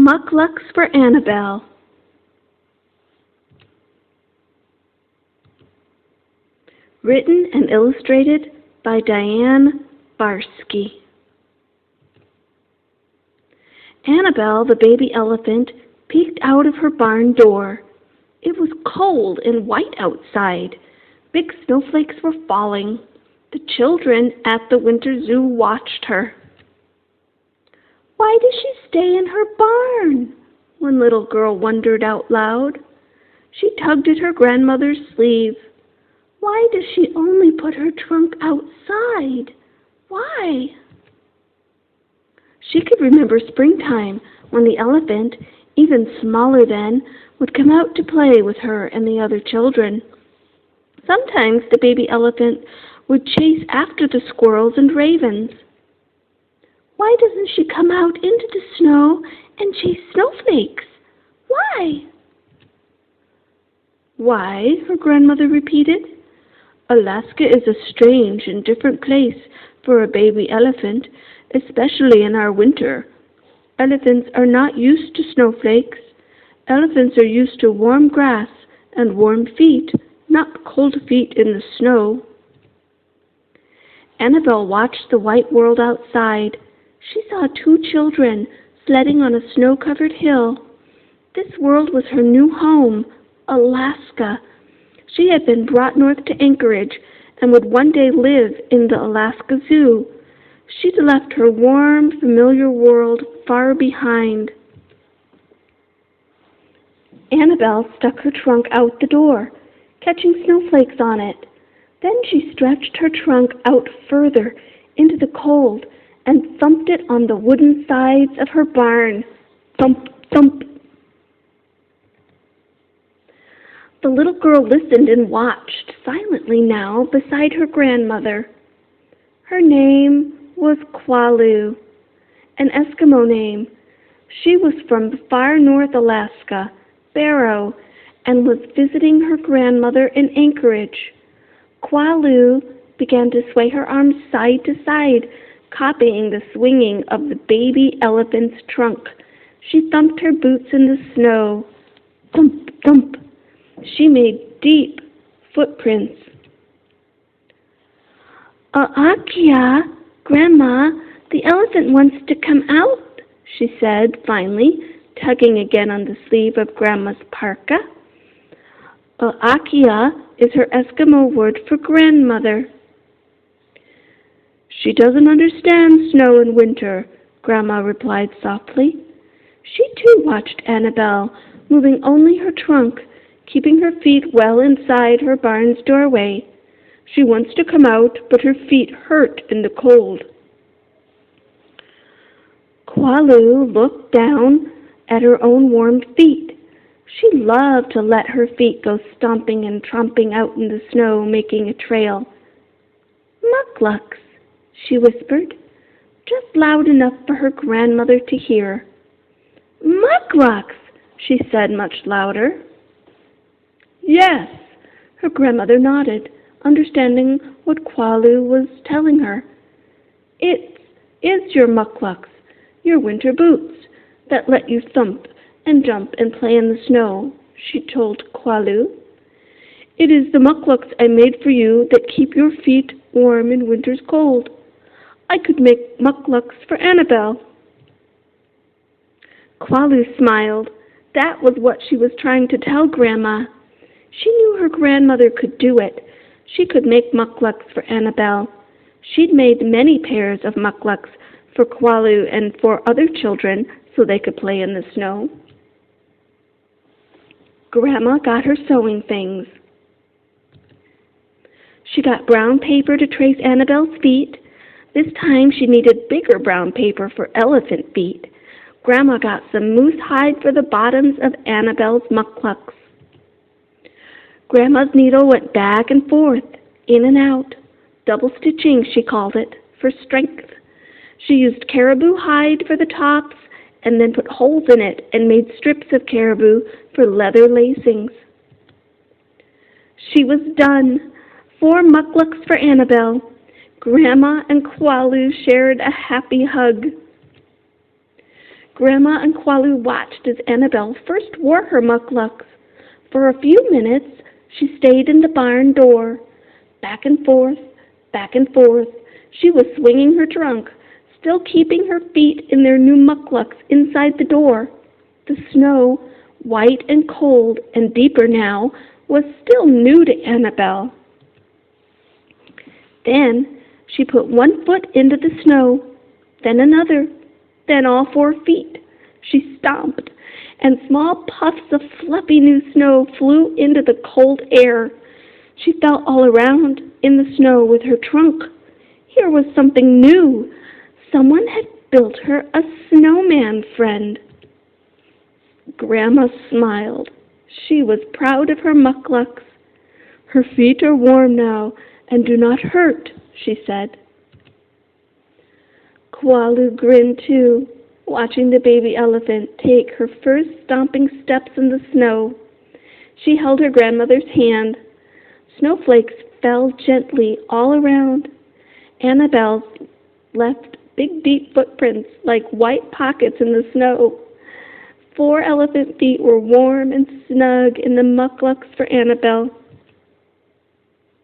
Mukluks for Annabelle. Written and illustrated by Dianne, Barske. Annabelle, the baby elephant, peeked out of her barn door. It was cold and white outside. Big snowflakes were falling. The children at the winter zoo watched her. "Why does she stay in her barn?" one little girl wondered out loud. She tugged at her grandmother's sleeve. "Why does she only put her trunk outside? Why?" She could remember springtime when the elephant, even smaller then, would come out to play with her and the other children. Sometimes the baby elephant would chase after the squirrels and ravens. "Why doesn't she come out into the snow and chase snowflakes? Why?" "Why?" her grandmother repeated. "Alaska is a strange and different place for a baby elephant, especially in our winter. Elephants are not used to snowflakes. Elephants are used to warm grass and warm feet, not cold feet in the snow." Annabelle watched the white world outside. She saw two children sledding on a snow-covered hill. This world was her new home, Alaska. She had been brought north to Anchorage and would one day live in the Alaska Zoo. She'd left her warm, familiar world far behind. Annabelle stuck her trunk out the door, catching snowflakes on it. Then she stretched her trunk out further into the cold and thumped it on the wooden sides of her barn. Thump, thump. The little girl listened and watched silently now beside her grandmother. Her name was Kwalu, an Eskimo name. She was from far north Alaska, Barrow, and was visiting her grandmother in Anchorage. Kwalu began to sway her arms side to side, copying the swinging of the baby elephant's trunk. She thumped her boots in the snow. Thump, thump. She made deep footprints. "Akia, Grandma, the elephant wants to come out," she said, finally, tugging again on the sleeve of Grandma's parka. Akia is her Eskimo word for grandmother. "She doesn't understand snow and winter," Grandma replied softly. She too watched Annabelle, moving only her trunk, keeping her feet well inside her barn's doorway. She wants to come out, but her feet hurt in the cold. Kwalu looked down at her own warm feet. She loved to let her feet go stomping and tromping out in the snow, making a trail. "Mukluks," she whispered, just loud enough for her grandmother to hear. "Mukluks," she said much louder. "Yes," her grandmother nodded, understanding what Kwalu was telling her. "It's your mukluks, your winter boots, that let you thump and jump and play in the snow," she told Kwalu. "It is the mukluks I made for you that keep your feet warm in winter's cold. I could make mukluks for Annabelle." Kwalu smiled. That was what she was trying to tell Grandma. She knew her grandmother could do it. She could make mukluks for Annabelle. She'd made many pairs of mukluks for Kwalu and for other children so they could play in the snow. Grandma got her sewing things. She got brown paper to trace Annabelle's feet. This time she needed bigger brown paper for elephant feet. Grandma got some moose hide for the bottoms of Annabelle's mukluks. Grandma's needle went back and forth, in and out. Double stitching, she called it, for strength. She used caribou hide for the tops and then put holes in it and made strips of caribou for leather lacings. She was done. 4 mukluks for Annabelle. Grandma and Kwalu shared a happy hug. Grandma and Qualu watched as Annabelle first wore her mukluks. For a few minutes, she stayed in the barn door. Back and forth, back and forth. She was swinging her trunk, still keeping her feet in their new mukluks inside the door. The snow, white and cold and deeper now, was still new to Annabelle. Then she put one foot into the snow, then another, then all 4 feet. She stomped, and small puffs of fluffy new snow flew into the cold air. She felt all around in the snow with her trunk. Here was something new. Someone had built her a snowman friend. Grandma smiled. She was proud of her mukluks. Her feet are warm now and do not hurt, she said. Qualu grinned too, watching the baby elephant take her first stomping steps in the snow. She held her grandmother's hand. Snowflakes fell gently all around. Annabelle left big deep footprints like white pockets in the snow. 4 elephant feet were warm and snug in the mukluks for Annabelle.